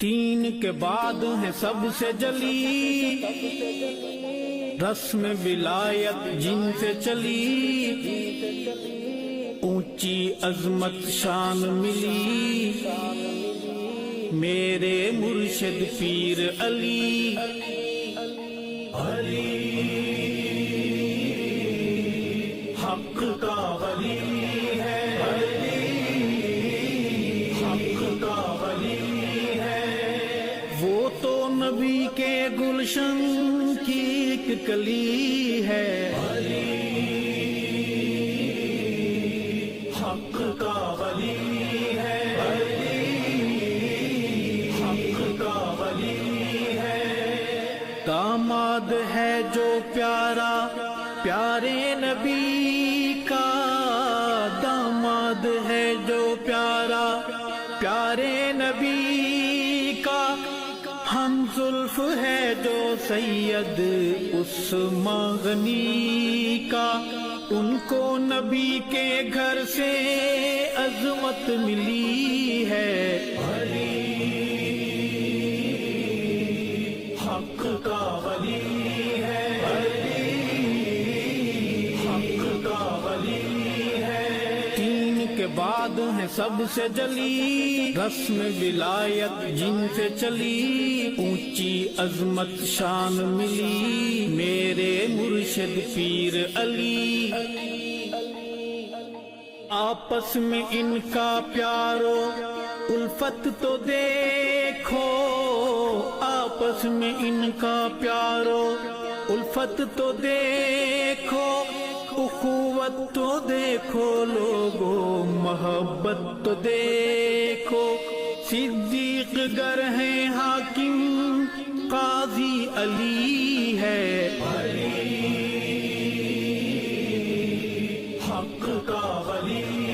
تین کے بعد ہے سب سے جلی رسم ولایت جن سے چلی، اونچی عظمت شان ملی میرے مرشد پیر علی۔ علی حق کا ولی ہے، حق کا ولی ہے، وہ تو نبی کے گلشن کی ایک کلی ہے۔ حق کا ولی ہے، حق کا ولی ہے، داماد ہے جو پیارا پیارے نبی کا، داماد ہے جو پیارا پیارے نبی کا، ہم زلف ہے جو سید عثمان غنی کا، ان کو نبی کے گھر سے عظمت ملی ہے۔ حق کا ولی ہے، حق کا ولی ہے، تین کے بعد ہے سب سے جلی رسم ولایت جن سے چلی، اونچی عظمت شان ملی میرے مرشد پیر علی۔ آپس میں ان کا پیارو الفت تو دیکھو، آپس میں ان کا پیارو الفت تو دیکھو، اخوت تو دیکھو لوگو، محبت تو دیکھو، صدیق گر ہیں حاکم قاضی علی ہے۔ حق کا ولی